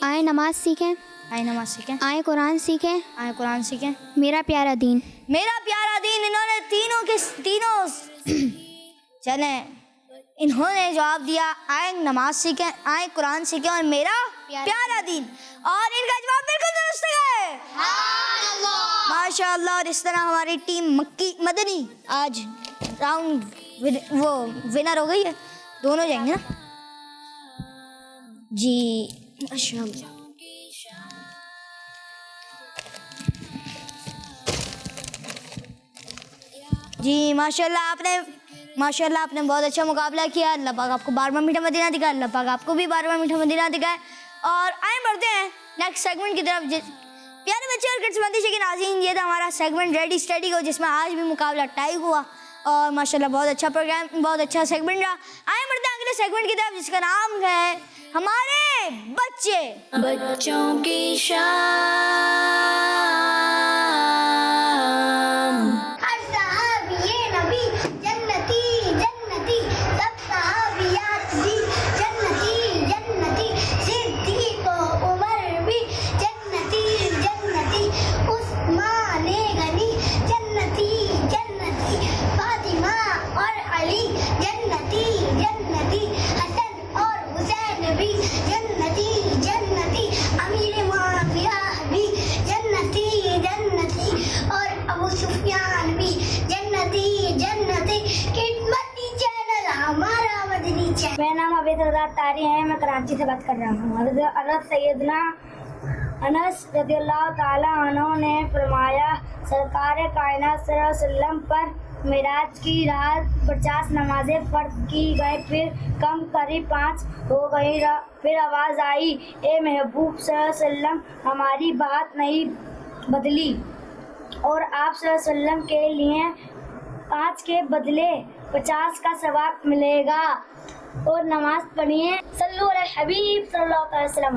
आए नमाज सीखें, आए नमाज सीखें, आए कुरान सीखें, आए कुरान सीखें, मेरा प्यारा दीन, मेरा प्यारा दीन। इन्होंने तीनों चलें, इन्होंने जवाब दिया आए नमाज सीखें, आए कुरान सीखें और मेरा प्यारा दीन, और इनका जवाब बिल्कुल दुरुस्त है। माशाअल्लाह। और इस तरह हमारी टीम मक्की मदनी आज राउंड वो विनर हो गई है। दोनों जाएंगे ना जी, माशाअल्लाह। जी माशाल्लाह आपने बहुत अच्छा मुकाबला किया। अल्लाह पाक आपको 12वां मीठा मदीना दिखाए, अल्लाह पाक आपको भी 12वां मीठा मदीना दिखाए। और आए बढ़ते हैं नेक्स्ट सेगमेंट की तरफ। प्यारे बच्चे और किड्स मदनी के नाज़रीन, ये था हमारा सेगमेंट रेडी स्टडी को, जिसमें आज भी मुकाबला टाई हुआ और माशाल्लाह बहुत अच्छा प्रोग्राम, बहुत अच्छा सेगमेंट रहा। आइए बढ़ते हैं अगले सेगमेंट की तरफ जिसका नाम है हमारे बच्चे। बच्चों की शाम। हर सहाबिये नबी जन्नती जन्नती, सब सहाबियात भी जन्नती जन्नती, सिद्दीक़ व उमर भी जन्नती जन्नती, उस्माने गनी जन्नती जन्नती, फातिमा और अली जन्नती जन्नती, हसन और हुसैन भी जन्नती जन्नती, अमीर मुआविया भी जन्नती जन्नती, और अबू सुफियान भी जन्नती जन्नती। किडमती चैनल हमारा मदनी चैनल। मेरा नाम अबीद रज़ा तारी है, मैं कराची से बात कर रहा हूँ। हज़रत सैयदना अनस रज़ियल्लाहु ताला अन्हु ने फरमाया, सरकार कायनात सल्लल्लाहु अलैहि वसल्लम पर मिराज की रात 50 नमाजें फ़र्ज़ की गई, फिर कम करीब 5 हो गई। फिर आवाज़ आई, ए महबूब सल्लल्लाहु अलैहि वसल्लम, हमारी बात नहीं बदली और आप सल्लल्लाहु अलैहि वसल्लम के लिए 5 के बदले 50 का सवाब मिलेगा, और नमाज पढ़िए। सल्लु अला हबीब सल्लल्लाहु अलैहि वसल्लम।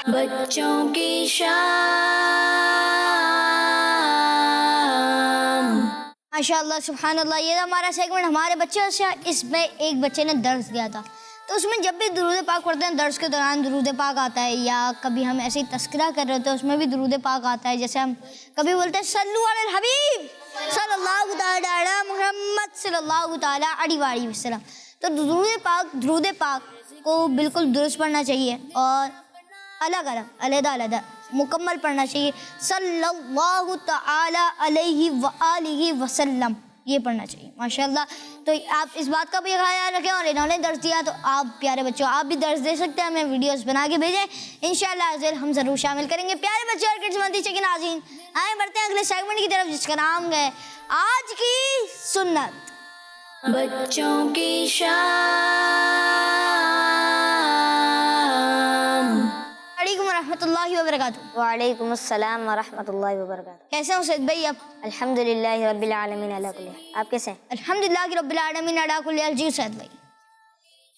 बच्चों की शाम। माशाअल्लाह सुभानअल्लाह, ये हमारा सेगमेंट हमारे बच्चे से। इसमें एक बच्चे ने दर्स दिया था, तो उसमें जब भी दुरूद पाक पढ़ते हैं दर्स के दौरान दुरूद पाक आता है, या कभी हम ऐसे ही तस्करा कर रहे होते हैं उसमें भी दुरूद पाक आता है। जैसे हम कभी बोलते हैं सल्लु अलल हबीब सल्लल्लाहु ताला अला मुहम्मद सल्लल्लाहु ताला अलैहि वसल्लम, तो दुरूद पाक को बिल्कुल दुरुस्त पढ़ना चाहिए और अलग अलग अलग मुकम्मल पढ़ना चाहिए। सल्लल्लाहु ताला अलैहि व आलिहि वसल्लम, ये पढ़ना चाहिए माशाल्लाह। तो आप इस बात का भी ख्याल रखें, और इन्होंने दर्ज दिया तो आप प्यारे बच्चों आप भी दर्ज दे सकते हैं, हमें वीडियोस बना के भेजें, इंशाल्लाह हम ज़रूर शामिल करेंगे। प्यारे बच्चों और किड्स मंदी के नाज़रीन, आए बढ़ते हैं अगले सेगमेंट की तरफ जिसका नाम है आज की सुन्नत। बच्चों की शाम। रहमतुल्लाहि व बरकातुहू। वालेकुम अस्सलाम व रहमतुल्लाहि व बरकातुहू। कैसे हो सैयद भाई आप? अल्हम्दुलिल्लाहि रब्बिल आलमीन अला कुल्ली हाल। आप कैसे हैं? अल्हम्दुलिल्लाहि रब्बिल आलमीन अला कुल्ली हाल। जी सैयद भाई।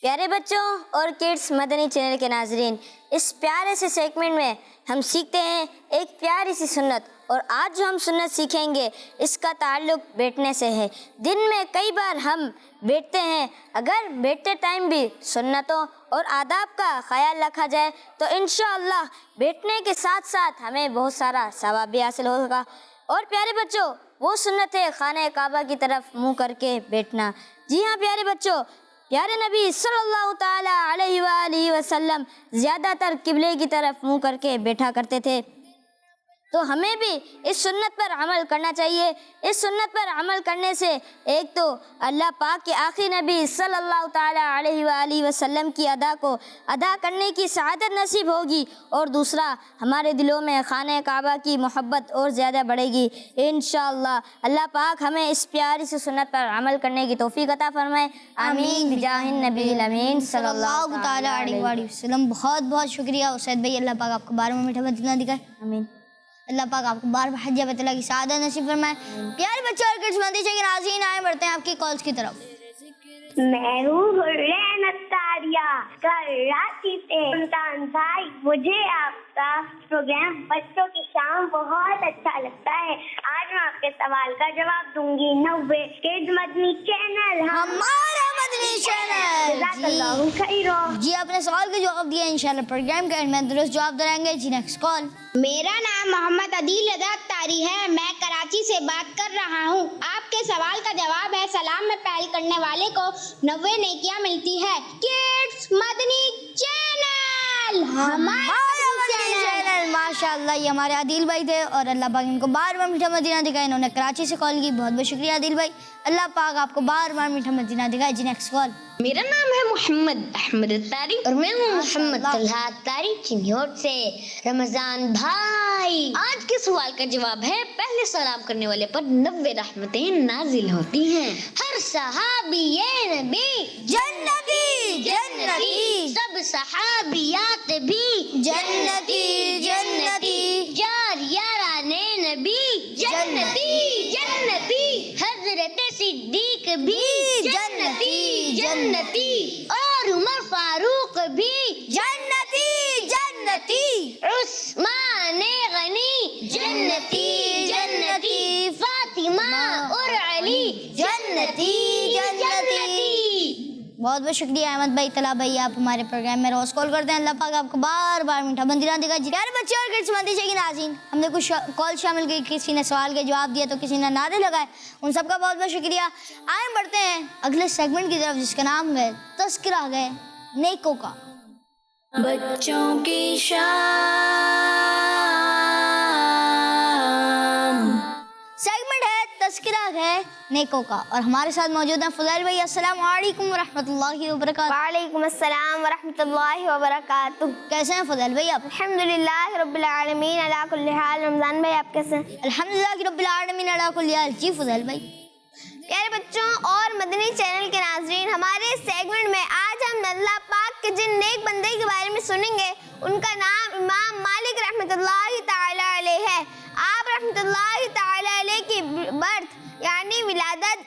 प्यारे बच्चों और किड्स मदनी चैनल के नाजरीन, इस प्यारे से सेगमेंट में हम सीखते हैं एक प्यारी सी सुन्नत, और आज जो हम सुन्नत सीखेंगे इसका ताल्लुक बैठने से है। दिन में कई बार हम बैठते हैं, अगर बैठते टाइम भी सुन्नतों और आदाब का ख्याल रखा जाए तो इंशाअल्लाह बैठने के साथ साथ हमें बहुत सारा सवाब भी हासिल होगा। और प्यारे बच्चों, वो सुन्नत है खाने काबा की तरफ मुँह करके बैठना। जी हाँ प्यारे बच्चों, प्यारे नबी सल्लल्लाहु ताला अलैहि वसल्लम ज़्यादातर किबले की तरफ मुँह करके बैठा करते थे, तो हमें भी इस सुन्नत पर अमल करना चाहिए। इस सुन्नत पर अमल करने से एक तो अल्लाह पाक के आखिरी नबी सल्लल्लाहु ताला अलैहि वसल्लम की अदा को अदा करने की सआदत नसीब होगी, और दूसरा हमारे दिलों में खाने काबा की मोहब्बत और ज़्यादा बढ़ेगी इंशाअल्लाह। अल्लाह पाक हमें इस प्यारी सी सुन्नत पर अमल करने की तौफीक अता फरमाए। आमीन बिजाहिन नबील अमीन सल्लल्लाहु ताला अलैहि वसल्लम। बहुत बहुत शुक्रिया उसैद भाई, अल्लाह पाक आपको बार में मीठा बदला दिखाए। आमीन। अल्लाह पाक आपको बार बार हज बैतुल्लाह की सआदत नसीब फरमाए। प्यारे बच्चों और किड्स मंदी के नाज़रीन, आए बढ़ते हैं आपकी कॉल्स की तरफ। मैं हूँ हुर्रैन अत्तारिया कराची से। सुल्तान भाई, मुझे आपका प्रोग्राम बच्चों की शाम बहुत अच्छा लगता है। आज मैं आपके सवाल का जवाब दूंगी। 90 किड्स मदनी चैनल, हमारा मदनी चैनल। जज़ाकल्लाहु खैर। जी आपने सवाल का जवाब दिया, इंशाल्लाह प्रोग्राम के में दुरुस्त जवाब दिलाएंगे। जी नेक्स्ट कॉल। मेरा नाम मोहम्मद अदील रज़ा तारी है, मैं कराची से बात कर रहा हूँ। आपके सवाल का जवाब है, सलाम में पहल करने वाले को 90 नेकियां मिलती है। Kids Madani channel. सवाल हमारा मदनी चैनल। माशाअल्लाह, ये हमारे आदिल भाई थे और अल्लाह पाक इनको बार बार मीठा मदीना दिखाए। इन्होंने कराची से कॉल की, बहुत बहुत शुक्रिया आदिल भाई। अल्लाह पाक आपको बार बार मीठा मदीना दिखाए। जी नेक्स्ट कॉल। मेरा नाम है मोहम्मद अहमद तारी और मैं हूँ मोहम्मद तलहा तारी चिन्होट से। रमजान भाई, आज के सवाल का जवाब है, पहले सलाम करने वाले पर 90 रहमतें नाजिल होती हैं। हर सहाबी ये नबी जन्नती जन्नती, सब सहाबियात भी जन्नती जन्नती, यार याराने नबी जन्नती जन्नती, हजरत सिद्दीक भी जन्नती जन्नती, और उमर फारूक भी जन्नती जन्नती, उस्मान गनी जन्नती जन्नती, फातिमा और अली जन्नती जन्नती। बहुत बहुत शुक्रिया अहमद भाई, तला भाई, आप हमारे प्रोग्राम में रोज कॉल करते हैं। अल्लाह पाक आपको बार बार मीठा मदीना दिखाए। प्यारे बच्चे और किड्स मदनी चैनल के नाज़रीन, हमने कुछ कॉल शामिल की, किसी ने सवाल के जवाब दिया तो किसी ने नारे लगाए, उन सबका बहुत बहुत शुक्रिया। आए बढ़ते हैं अगले सेगमेंट की तरफ, जिसका नाम है तज़किरा है नेकों का। बच्चों की शाम। सेगमेंट है तज़किरा है नेकों का और हमारे साथ मौजूद हैं फुज़ैल भाई। अस्सलाम वालेकुम रहमतुल्लाहि व बरकातुहू। वालेकुम अस्सलाम व रहमतुल्लाहि व बरकातुहू। कैसे हैं फुज़ैल भाई आप? अल्हम्दुलिल्लाह रब्बिल आलमीन अला कुल्ली हाल। रमजान भाई आप कैसे हैं? अल्हम्दुलिल्लाह रब्बिल आलमीन अला कुल्ली हाल। जी फुज़ैल भाई। प्यारे बच्चों और मदनी चैनल के नाज़रीन, हमारे इस सेगमेंट में आज हम अल्लाह पाक के जिन नेक बंदे के बारे में सुनेंगे, उनका नाम इमाम मालिक रहमतुल्लाहि ताला अलैह है। आप रहमतुल्लाहि ताला अलैह की बर्थ यानी विलादत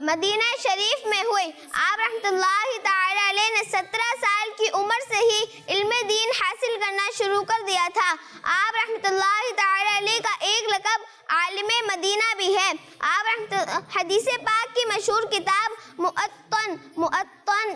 मदीना शरीफ में हुई। आप रहमतुल्लाहि ताला अलैह ने 17 साल की उम्र से ही इल्म दीन हासिल करना शुरू कर दिया था। आप रहमतुल्लाहि ताला अलैह का एक लक़ब आलिम मदीना भी है। आप हदीस पाक की मशहूर किताब मुअत्तन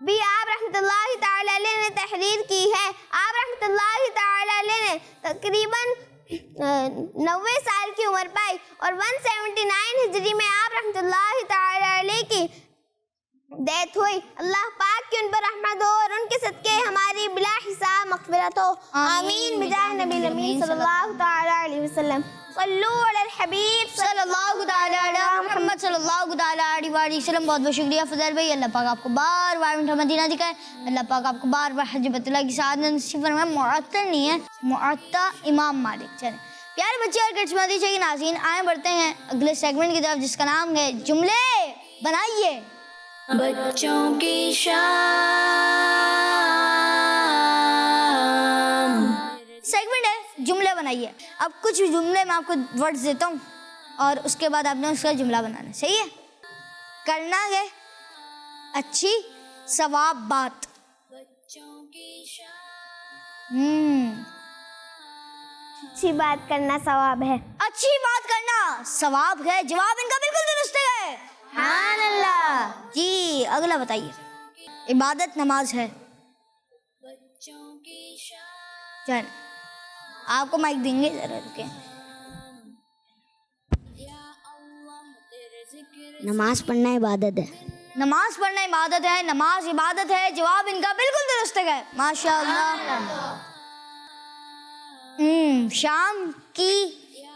भी आप रहमतुल्लाहि ताला अलैह ने तहरीर की है। आप रहमतुल्लाहि ताला अलैह ने तकरीबन 90 साल की उम्र पाई और 179 हिजरी में आप रहमतुल्लाहि ताला अलैह की डेथ हुई। अल्लाह पाक की उन पर रहमत हो और उनके सदके हमारी बिला हिसाब मग़फ़िरत हो। आमीन बिजाह नबी अमीन सल्लल्लाहु ताला अलैहि वसल्लम। सल्लु अलल हबीब सल्लल्लाहु ताला अला मुहम्मद सल्लल्लाहु ताला अलैहि वसल्लम। बहुत बहुत शुक्रिया फुज़ैल भाई। अल्लाह पाक आपको बार बार मीठा मदीना दिखाए। अल्लाह पाक आपको बार बार हज बैतुल्लाह की सआदत नसीब फरमाए। मुअत्ता नहीं है, मुअत्ता इमाम मालिक। चलें प्यारे बच्चे और किड्स मदनी चैनल के नाज़रीन, आए बढ़ते हैं अगले सेगमेंट की तरफ, जिसका नाम है जुमले बनाइए। बच्चों की शाम। सेगमेंट है जुमले बनाइए। अब कुछ जुमले मैं आपको वर्ड्स देता हूँ और उसके बाद आपने उसका जुमला बनाना, सही है? करना है अच्छी सवाब बात। अच्छी बात करना सवाब है। अच्छी बात करना सवाब है। जवाब इनका बिल्कुल दुरुस्त है। सुभान अल्लाह। जी अगला बताइए। इबादत नमाज है। चल आपको माइक देंगे, जरा रुके। नमाज पढ़ना इबादत है। नमाज पढ़ना इबादत है। नमाज इबादत है। जवाब इनका बिल्कुल दुरुस्त है। माशाअल्लाह। शाम की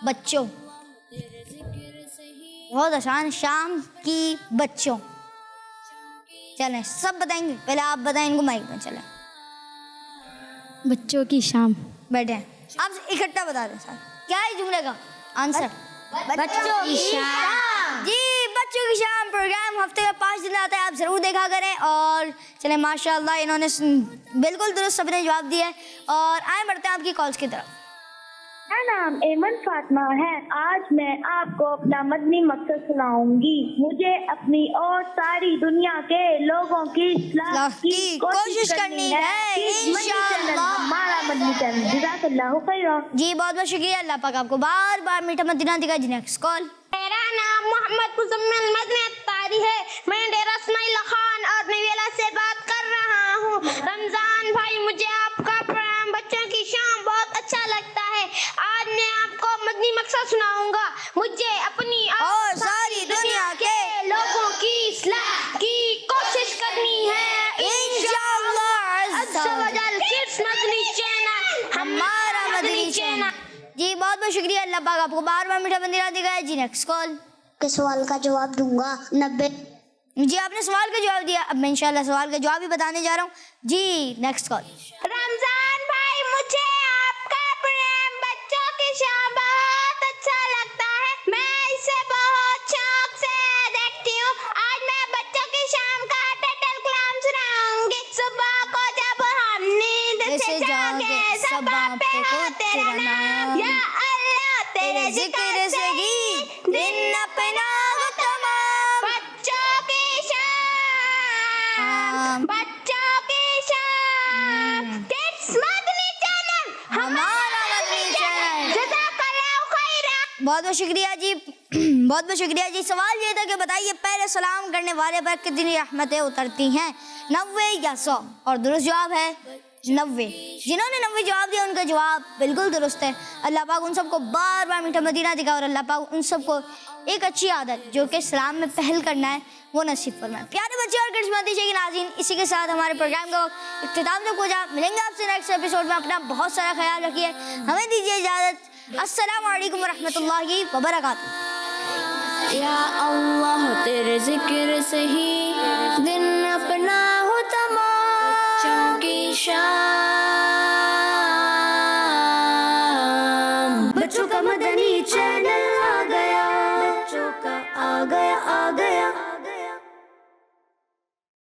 बच्चों, बहुत आसान। शाम की बच्चों। चलें सब बताएंगे, पहले आप बताएं इनको माइक में। चलें बच्चों की शाम। बैठे आप इकट्ठा बता दें सर, क्या है जुमले का आंसर? बच्चों की शाम। जी बच्चों की शाम प्रोग्राम हफ्ते में 5 दिन आता है, आप ज़रूर देखा करें। और चलें माशाअल्लाह इन्होंने बिल्कुल दुरुस्त सबने जवाब दिया है। और आए बढ़ते हैं आपकी कॉल्स की तरफ। मेरा नाम एमन फातिमा है। आज मैं आपको अपना मदनी मकसद सुनाऊंगी। मुझे अपनी और सारी दुनिया के लोगों की इस्लाह की कोशिश करनी है। इंशाअल्लाह हमारा मदनी चैनल। जज़ाकल्लाहु खैरन। जी बहुत बहुत शुक्रिया। अल्लाह पाक आपको बार बार मीठा मदीना दिखाए। जी नेक्स्ट कॉल। मेरा नाम मोहम्मद मुजम्मिल मदनी तारी है। मैं डेरा इस्माइल खान और नवेला से बात कर रहा हूँ। रमजान भाई, मुझे आपका प्रोग्राम बच्चों की शाम बहुत अच्छा लगता है। आज मैं आपको मदनी मकसद सुनाऊंगा। मुझे अपनी और सारी दुनिया के लोगों की इस्लाह की कोशिश करनी है। इंशाअल्लाह बहुत शुक्रिया, अल्लाह पाक आपको बार बार मीठा बंदिरा दिखाया जी। नेक्स्ट कॉल के सवाल का जवाब दूंगा 90। जी आपने सवाल का जवाब दिया, अब मैं इंशाल्लाह सवाल का जवाब ही बताने जा रहा हूँ जी। नेक्स्ट कॉल रमजान भाई, मुझे आपका प्रोग्राम बच्चों की शाम बहुत अच्छा लगता है। मैं इसे बहुत शौक से देखती हूँ। आज मैं बच्चों की शाम का टाइटल कलाम सुनाऊंगी। सुबह को जब हम नींद से जागे, सब पे हो तेरा नाम, या अल्लाह तेरे जिक्र से ही दिन अपना हो तमाम। बच्चों की शाम, बच्चों की शाम, किड्स मदनी चैनल, हमारा मदनी चैनल। जज़ाकल्लाहु खैरा। बहुत बहुत शुक्रिया जी, बहुत बहुत शुक्रिया जी। सवाल ये था कि बताइए पहले सलाम करने वाले पर कितनी रहमतें उतरती हैं, 90 या 100? और दुरुस्त जवाब है 90। जिन्होंने 90 जवाब दिया उनका जवाब बिल्कुल दुरुस्त है। अल्लाह पाक उन सबको बार बार मीठा मदीना दिखा और अल्लाह पाक उन सबको एक अच्छी आदत जो कि सलाम में पहल करना है वो नसीब फरमाए। प्यारे बच्चे और किस्मती के नाज़रीन, इसी के साथ हमारे प्रोग्राम को इख्तिताम तक पहुंचा। मिलेंगे आपसे नेक्स्ट एपिसोड में। अपना बहुत सारा ख्याल रखिए, हमें दीजिए इजाज़त। अस्सलामु अलैकुम रहमतुल्लाहि व बरकातुहू। या अल्लाह तेरे जिक्र से ही दिन अपना हो तमाम, बच्चों की शाम, बच्चों का मदनी चैनल।